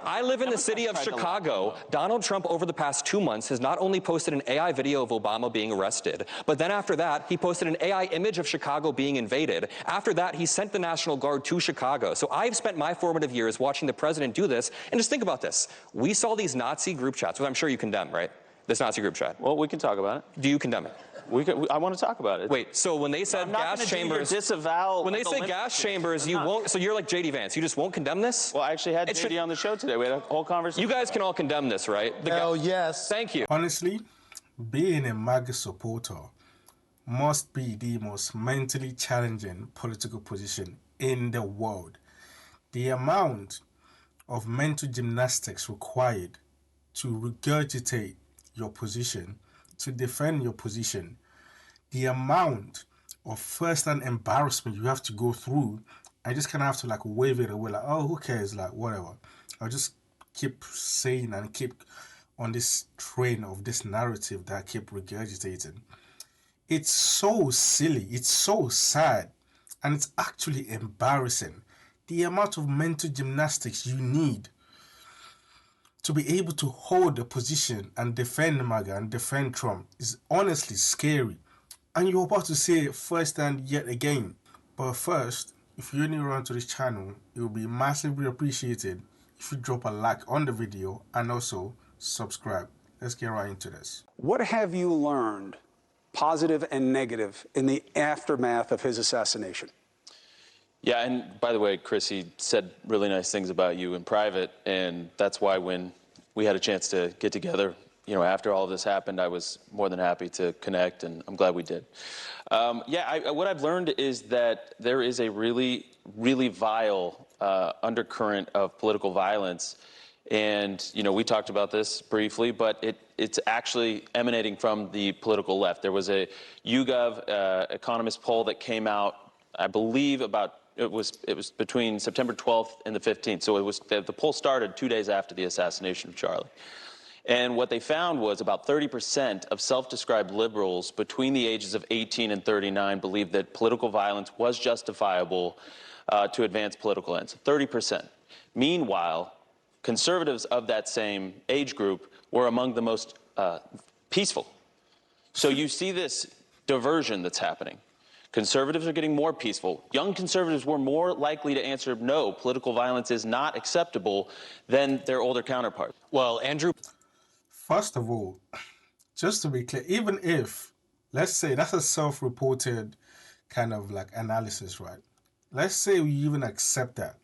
I live in the city of Chicago. Donald Trump, over the past 2 months, has not only posted an AI video of Obama being arrested, but then after that, he posted an AI image of Chicago being invaded. After that, he sent the National Guard to Chicago. So I've spent my formative years watching the president do this. And just think about this. We saw these Nazi group chats, which I'm sure you condemn, right? This Nazi group chat. Well, we can talk about it. Do you condemn it? I want to talk about it. Wait, so when they said gas chambers, disavow when they say gas chambers, you won't. So you're like JD Vance. You just won't condemn this? Well, I actually had JD on the show today. We had a whole conversation. You guys can all condemn this, right? Hell yes. Thank you. Honestly, being a MAGA supporter must be the most mentally challenging political position in the world. The amount of mental gymnastics required to regurgitate your position, to defend your position, the amount of first-hand embarrassment you have to go through, I just kind of have to like wave it away, like, oh, who cares, like, whatever. I'll just keep saying and keep on this train of this narrative that I keep regurgitating. It's so silly, it's so sad, and it's actually embarrassing. The amount of mental gymnastics you need to be able to hold a position and defend MAGA and defend Trump is honestly scary. And you're about to say it firsthand yet again. But first, if you're new around to this channel, it will be massively appreciated if you drop a like on the video and also subscribe. Let's get right into this. What have you learned, positive and negative, in the aftermath of his assassination? Yeah, and by the way, Chris, he said really nice things about you in private, and that's why when we had a chance to get together, you know, after all of this happened, I was more than happy to connect, and I'm glad we did. What I've learned is that there is a really, really vile undercurrent of political violence, and, you know, we talked about this briefly, but it's actually emanating from the political left. There was a YouGov economist poll that came out, I believe, it was between September 12th and the 15th. So the poll started 2 days after the assassination of Charlie. And what they found was about 30% of self-described liberals between the ages of 18 and 39 believed that political violence was justifiable to advance political ends. 30%. Meanwhile, conservatives of that same age group were among the most peaceful. So you see this diversion that's happening. Conservatives are getting more peaceful. Young conservatives were more likely to answer no, political violence is not acceptable than their older counterparts. Well, Andrew. First of all, just to be clear, even if, let's say that's a self-reported kind of like analysis, right? Let's say we even accept that.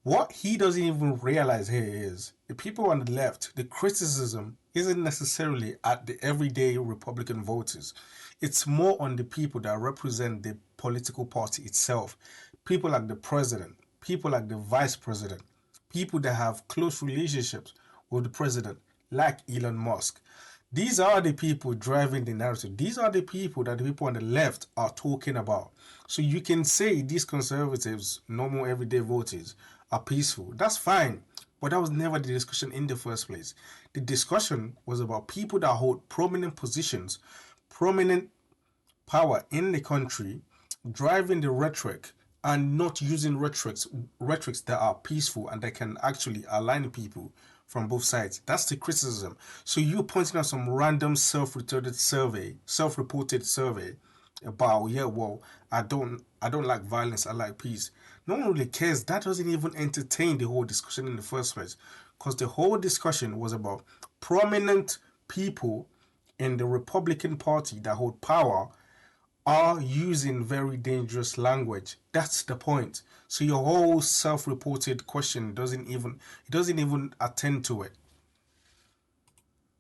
What he doesn't even realize here is the people on the left, the criticism isn't necessarily at the everyday Republican voters. It's more on the people that represent the political party itself. People like the president, people like the vice president, people that have close relationships with the president, like Elon Musk. These are the people driving the narrative. These are the people that the people on the left are talking about. So you can say these conservatives, normal everyday voters, are peaceful. That's fine. But that was never the discussion in the first place. The discussion was about people that hold prominent positions, prominent power in the country, driving the rhetoric and not using rhetorics that are peaceful and that can actually align people from both sides. That's the criticism. So you're pointing out some random self-reported survey about, yeah, well, I don't like violence, I like peace. No one really cares. That doesn't even entertain the whole discussion in the first place, because the whole discussion was about prominent people in the Republican Party that hold power are using very dangerous language. That's the point. So your whole self-reported question doesn't even attend to it.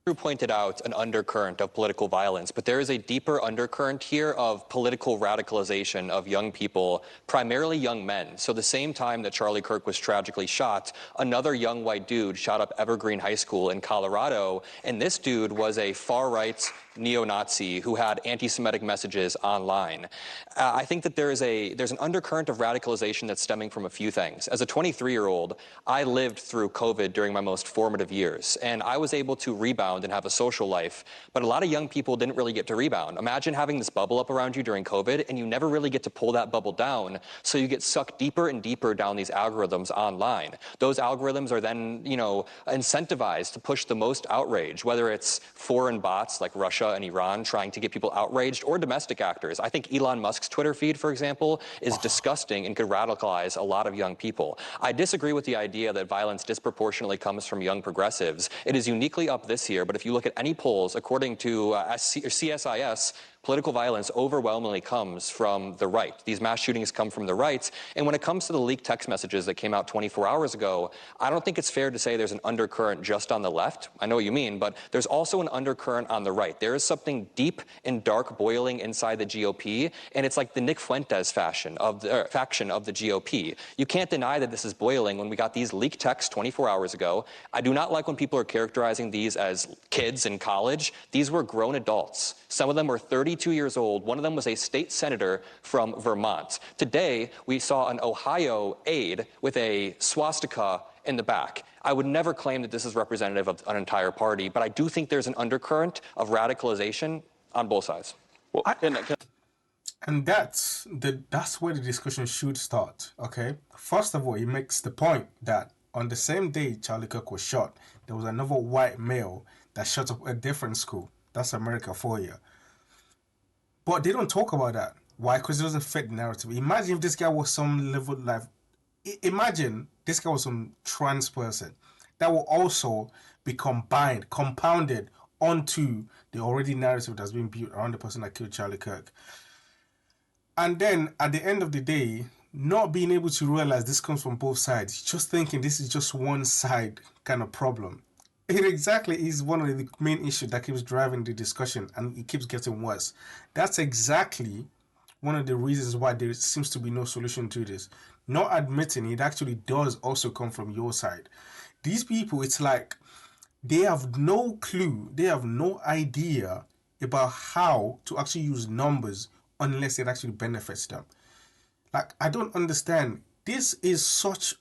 Andrew pointed out an undercurrent of political violence, but there is a deeper undercurrent here of political radicalization of young people, primarily young men. So the same time that Charlie Kirk was tragically shot, another young white dude shot up Evergreen High School in Colorado, and this dude was a far-right neo-Nazi who had anti-Semitic messages online. I think that there's an undercurrent of radicalization that's stemming from a few things. As a 23-year-old, I lived through COVID during my most formative years, and I was able to rebound and have a social life, but a lot of young people didn't really get to rebound. Imagine having this bubble up around you during COVID, and you never really get to pull that bubble down, so you get sucked deeper and deeper down these algorithms online. Those algorithms are then, incentivized to push the most outrage, whether it's foreign bots like Russia and Iran trying to get people outraged, or domestic actors. I think Elon Musk's Twitter feed, for example, is disgusting and could radicalize a lot of young people. I disagree with the idea that violence disproportionately comes from young progressives. It is uniquely up this year, but if you look at any polls, according to CSIS, political violence overwhelmingly comes from the right. These mass shootings come from the right. And when it comes to the leaked text messages that came out 24 hours ago, I don't think it's fair to say there's an undercurrent just on the left. I know what you mean, but there's also an undercurrent on the right. There is something deep and dark boiling inside the GOP, and it's like the Nick Fuentes faction of the GOP. You can't deny that this is boiling when we got these leaked texts 24 hours ago. I do not like when people are characterizing these as kids in college. These were grown adults. Some of them were 32 years old. One of them was a state senator from Vermont. Today, we saw an Ohio aide with a swastika in the back. I would never claim that this is representative of an entire party, but I do think there's an undercurrent of radicalization on both sides. Well, And that's where the discussion should start, okay? First of all, he makes the point that on the same day Charlie Kirk was shot, there was another white male that shot up a different school. That's America for you. But they don't talk about that. Why? Because it doesn't fit the narrative. Imagine if this guy was some level like, imagine this guy was some trans person that will also be compounded onto the already narrative that's been built around the person that killed Charlie Kirk. And then at the end of the day, not being able to realize this comes from both sides, just thinking this is just one side kind of problem. It exactly is one of the main issues that keeps driving the discussion, and it keeps getting worse. That's exactly one of the reasons why there seems to be no solution to this. Not admitting it actually does also come from your side. These people, it's like they have no clue, they have no idea about how to actually use numbers unless it actually benefits them. Like, I don't understand. This is such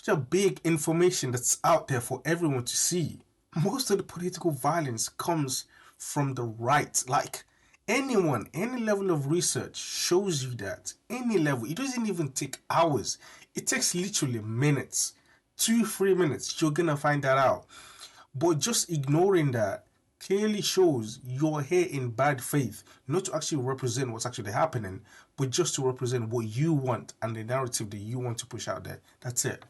a big information that's out there for everyone to see. Most of the political violence comes from the right. Like, anyone, any level of research shows you that. Any level. It doesn't even take hours. It takes literally minutes. 2-3 minutes. You're gonna find that out. But just ignoring that clearly shows you're here in bad faith, not to actually represent what's actually happening, but just to represent what you want and the narrative that you want to push out there. That's it.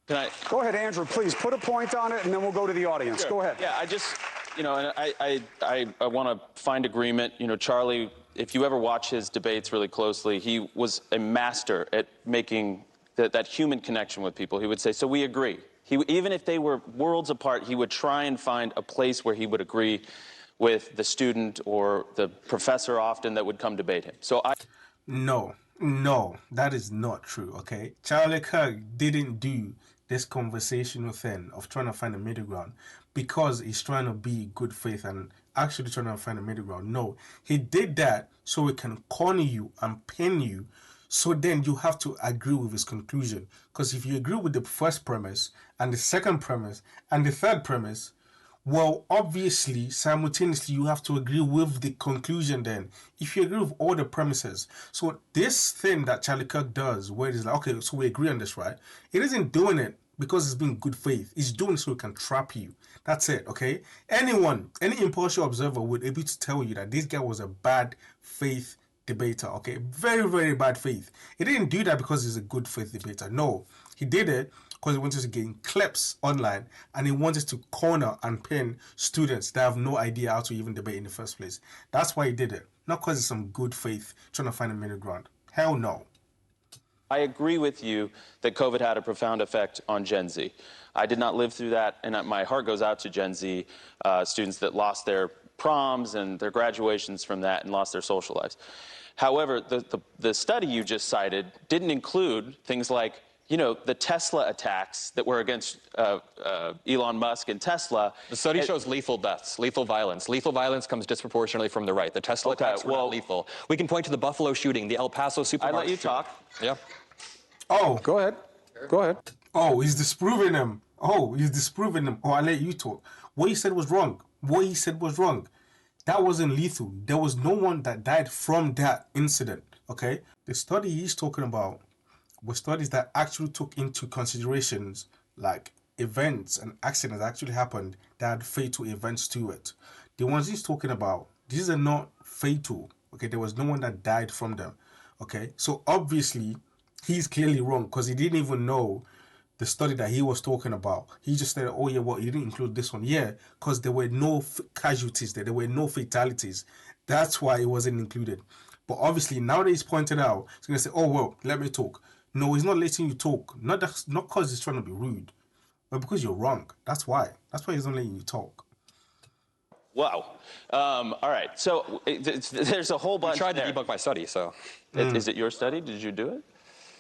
Can I Go ahead, Andrew, please put a point on it, and then we'll go to the audience. Sure. Go ahead. Yeah, I just, and I want to find agreement. Charlie, if you ever watch his debates really closely, he was a master at making that human connection with people. He would say, so we agree. Even if they were worlds apart, he would try and find a place where he would agree with the student or the professor often that would come debate him. No, that is not true, okay? Charlie Kirk didn't do this conversational thing of trying to find a middle ground because he's trying to be good faith and actually trying to find a middle ground. No, he did that so he can corner you and pin you, so then you have to agree with his conclusion. Because if you agree with the first premise and the second premise and the third premise, well, obviously, simultaneously, you have to agree with the conclusion then. If you agree with all the premises. So this thing that Charlie Kirk does, where it's like, okay, so we agree on this, right? It isn't doing it because it's being good faith. It's doing it so it can trap you. That's it, okay? Any impartial observer would be able to tell you that this guy was a bad faith debater, okay? Very, very bad faith. He didn't do that because he's a good faith debater. No, he did it because he wanted to gain clips online and he wanted to corner and pin students that have no idea how to even debate in the first place. That's why he did it. Not because it's some good faith trying to find a middle ground. Hell no. I agree with you that COVID had a profound effect on Gen Z. I did not live through that, and my heart goes out to Gen Z students that lost their proms and their graduations from that and lost their social lives. However, the study you just cited didn't include things like you know, the Tesla attacks that were against Elon Musk and Tesla. The study shows lethal deaths, lethal violence. Lethal violence comes disproportionately from the right. The Tesla attacks were not lethal. We can point to the Buffalo shooting, the El Paso supermarket. I let you talk. Yeah. Oh, Go ahead. Go ahead. oh, he's disproving them. Oh, he's disproving them. Oh, I let you talk. What he said was wrong. What he said was wrong. That wasn't lethal. There was no one that died from that incident. Okay? The study he's talking about were studies that actually took into considerations like events and accidents that actually happened that had fatal events to it. The ones he's talking about, these are not fatal. Okay, there was no one that died from them. Okay, so obviously he's clearly wrong because he didn't even know the study that he was talking about. He just said, oh yeah, well, he didn't include this one. Yeah, because there were no casualties there. There were no fatalities. That's why it wasn't included. But obviously, now that he's pointed out, he's going to say, oh, well, let me talk. No, he's not letting you talk. Not because he's trying to be rude, but because you're wrong. That's why. That's why he's not letting you talk. Wow. All right. So there's a whole bunch. I tried to debunk my study, so. Is it your study? Did you do it?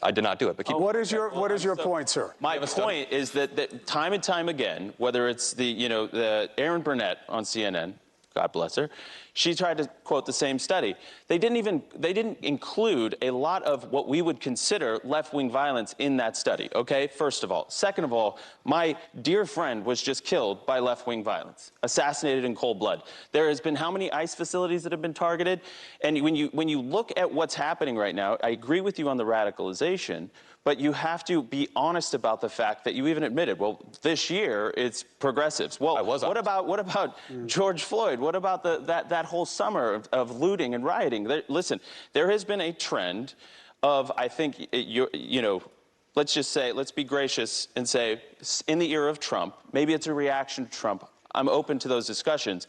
I did not do it, but keep What is your point, sir? My point is that time and time again, whether it's the Erin Burnett on CNN, God bless her, she tried to quote the same study. They didn't include a lot of what we would consider left-wing violence in that study, okay? First of all. Second of all, my dear friend was just killed by left-wing violence, assassinated in cold blood. There has been how many ICE facilities that have been targeted? And when you look at what's happening right now, I agree with you on the radicalization, but you have to be honest about the fact that you even admitted, well, this year it's progressives. Well, what about George Floyd? What about that whole summer of looting and rioting? Listen, there has been a trend of, I think, let's just say, let's be gracious and say, in the era of Trump, maybe it's a reaction to Trump. I'm open to those discussions.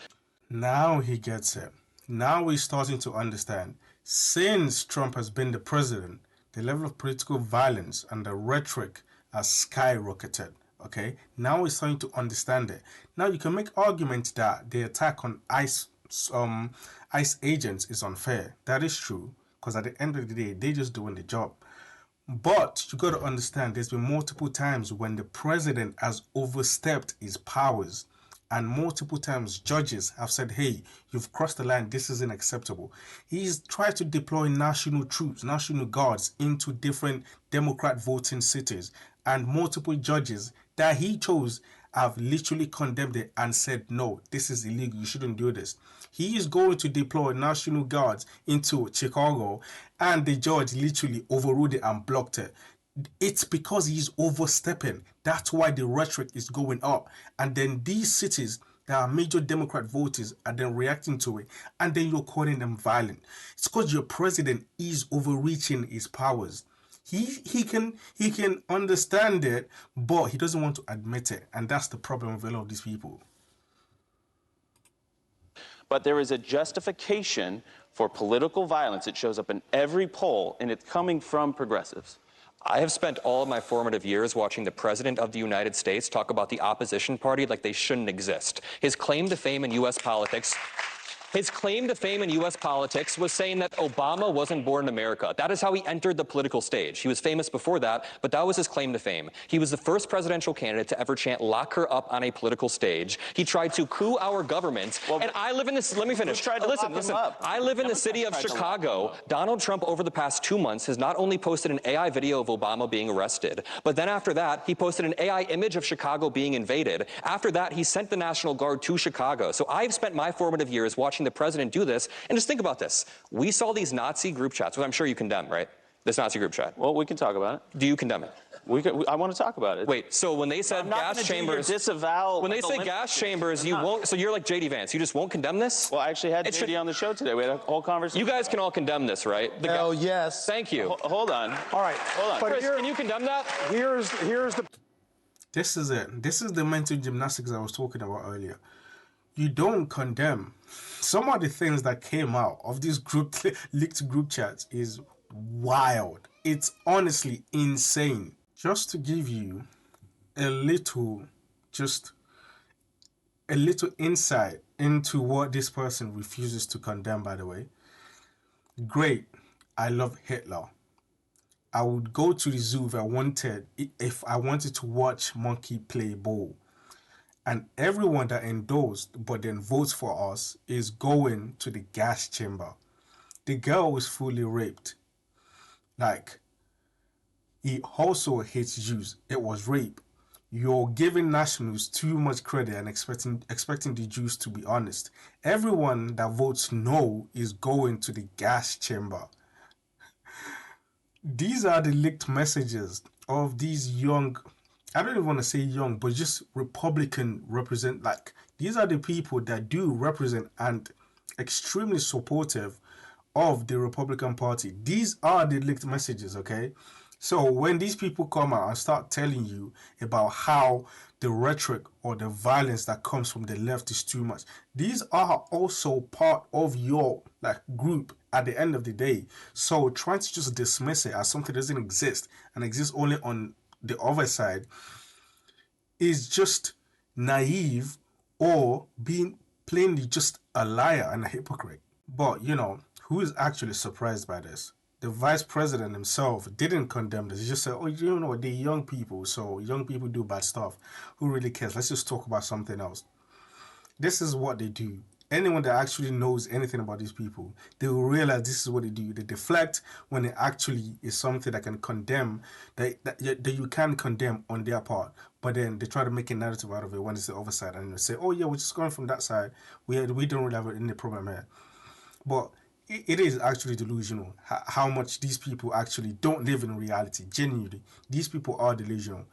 Now he gets it. Now he's starting to understand. Since Trump has been the president, the level of political violence and the rhetoric has skyrocketed. Okay, now he's starting to understand it. Now you can make arguments that the attack on ICE agents is unfair. That is true, because at the end of the day, they're just doing the job. But you got to understand, there's been multiple times when the president has overstepped his powers. And multiple times judges have said, hey, you've crossed the line, this isn't acceptable. He's tried to deploy national troops, national guards into different Democrat voting cities. And multiple judges that he chose have literally condemned it and said, no, this is illegal, you shouldn't do this. He is going to deploy national guards into Chicago, and the judge literally overruled it and blocked it. It's because he's overstepping. That's why the rhetoric is going up. And then these cities that are major Democrat voters are then reacting to it. And then you're calling them violent. It's because your president is overreaching his powers. He can understand it, but he doesn't want to admit it. And that's the problem with a lot of these people. But there is a justification for political violence. It shows up in every poll, and it's coming from progressives. I have spent all of my formative years watching the President of the United States talk about the opposition party like they shouldn't exist. His claim to fame in U.S. politics was saying that Obama wasn't born in America. That is how he entered the political stage. He was famous before that, but that was his claim to fame. He was the first presidential candidate to ever chant "lock her up" on a political stage. He tried to coup our government. And I live in this, let me finish. Listen. I live in the city of Chicago. Donald Trump over the past 2 months has not only posted an AI video of Obama being arrested, but then after that, he posted an AI image of Chicago being invaded. After that, he sent the National Guard to Chicago. So I've spent my formative years watching the president do this. And just think about this. We saw these Nazi group chats, which I'm sure you condemn, right? This Nazi group chat. Well, we can talk about it. Do you condemn it? I want to talk about it. Wait, so when they said gas chambers, disavow. When they say gas chambers, you won't. So you're like JD Vance. You just won't condemn this? Well, I actually had JD on the show today. We had a whole conversation. You guys can all condemn this, right? Hell yes. Thank you. Hold on. All right. Hold on. But Chris, can you condemn that? Here's the. This is it. This is the mental gymnastics I was talking about earlier. You don't condemn. Some of the things that came out of these leaked group chats is wild. It's honestly insane. Just to give you a little insight into what this person refuses to condemn, by the way. Great. I love Hitler. I would go to the zoo if I wanted to watch monkey play ball. And everyone that endorsed but then votes for us is going to the gas chamber. The girl was fully raped. Like, he also hates Jews. It was rape. You're giving nationals too much credit and expecting the Jews to be honest. Everyone that votes no is going to the gas chamber. These are the leaked messages of these young, I don't even want to say young, but just Republican represent, like, these are the people that do represent and extremely supportive of the Republican Party. These are the leaked messages, okay? So when these people come out and start telling you about how the rhetoric or the violence that comes from the left is too much, these are also part of your like group at the end of the day. So trying to just dismiss it as something that doesn't exist and exists only on the other side is just naive or being plainly just a liar and a hypocrite. But you know, who is actually surprised by this? The vice president himself didn't condemn this. He just said, oh, you know, they're young people, so young people do bad stuff. Who really cares? Let's just talk about something else. This is what they do. Anyone that actually knows anything about these people, they will realize this is what they do. They deflect when it actually is something that can condemn, that you can condemn on their part. But then they try to make a narrative out of it when it's the other side. And they say, oh yeah, we're just going from that side. We don't really have any problem here. But it is actually delusional how much these people actually don't live in reality. Genuinely, these people are delusional.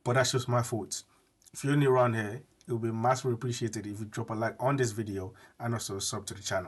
But that's just my thoughts. If you're new around here, it will be massively appreciated if you drop a like on this video and also sub to the channel.